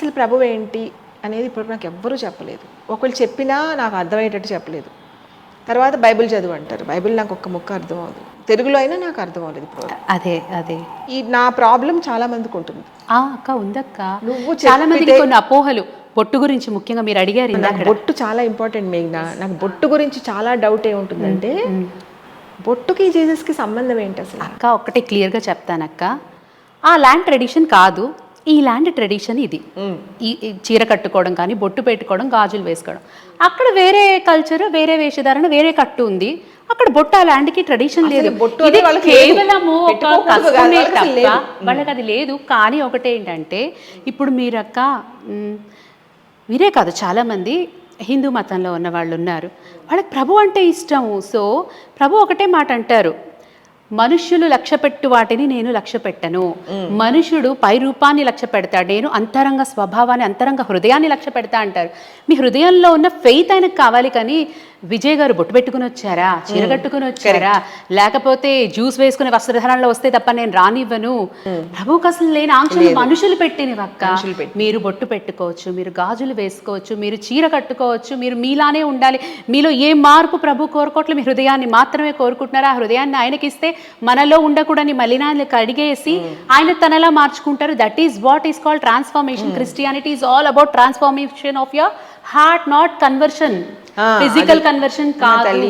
అసలు ప్రభువు ఏంటి అనేది ఇప్పుడు నాకు ఎవ్వరూ చెప్పలేదు. ఒకళ్ళు చెప్పినా నాకు అర్థమయ్యేటట్టు చెప్పలేదు. తర్వాత బైబిల్ చదువు అంటారు. బైబిల్ నాకు ఒక్క ముక్క అర్థం అవ్వదు. తెలుగులో అయినా నాకు అర్థం అవ్వలేదు ఇప్పుడు. అదే ఈ నా ప్రాబ్లం చాలా మందికి ఉంటుంది. అక్క ఉందక్క. నువ్వు చాలా మందికి కొన్ని అపోహలు బొట్టు గురించి ముఖ్యంగా మీరు అడిగారు. నాకు బొట్టు చాలా ఇంపార్టెంట్ మేఘ్నా. నాకు బొట్టు గురించి చాలా డౌట్ ఏముంటుందంటే బొట్టుకి జీసస్కి సంబంధం ఏంటి అసలు? అక్క ఒక్కటే క్లియర్గా చెప్తానక్క, ఆ ల్యాండ్ ట్రెడిషన్ కాదు, ఈ ల్యాండ్ ట్రెడిషన్ ఇది. ఈ చీర కట్టుకోవడం కానీ, బొట్టు పెట్టుకోవడం, గాజులు వేసుకోవడం. అక్కడ వేరే కల్చర్, వేరే వేషధారణ, వేరే కట్టు ఉంది. అక్కడ బొట్టు ఆ ల్యాండ్కి ట్రెడిషన్ లేదు. ఇది కేవలము ఒక కష్టమే తప్ప వాళ్ళకి అది లేదు. కానీ ఒకటేంటంటే ఇప్పుడు మీరక్క మీరే కాదు, చాలామంది హిందూ మతంలో ఉన్న వాళ్ళు ఉన్నారు, వాళ్ళకి ప్రభు అంటే ఇష్టము. సో ప్రభు ఒకటే మాట అంటారు, మనుష్యులు లక్ష్య పెట్టు వాటిని నేను లక్ష్య పెట్టను. మనుషుడు పై రూపాన్ని లక్ష్య పెడతాడు, నేను అంతరంగ స్వభావాన్ని, అంతరంగ హృదయాన్ని లక్ష్య పెడతా అంటారు. మీ హృదయంలో ఉన్న ఫెయిత్ ఆయనకు కావాలి. కానీ విజయ్ గారు బొట్టు పెట్టుకుని వచ్చారా, చీర కట్టుకుని వచ్చారా, లేకపోతే జ్యూస్ వేసుకునే వస్త్రధారణలో వస్తే తప్ప నేను రానివ్వను, ప్రభువుకి అసలు లేని ఆంక్షలు మనుషులు పెట్టినవక్క. మీరు బొట్టు పెట్టుకోవచ్చు, మీరు గాజులు వేసుకోవచ్చు, మీరు చీర కట్టుకోవచ్చు, మీరు మీలానే ఉండాలి. మీలో ఏ మార్పు ప్రభు కోరుకోవట్లేదు, మీ హృదయాన్ని మాత్రమే కోరుకుంటున్నారు. ఆ హృదయాన్ని ఆయనకి ఇస్తే మనలో ఉండకూడని మలినాన్ని కడిగేసి ఆయన తనలా మార్చుకుంటారు. That is what is called transformation. Christianity is all about transformation of your heart, not conversion, physical conversion కాదు.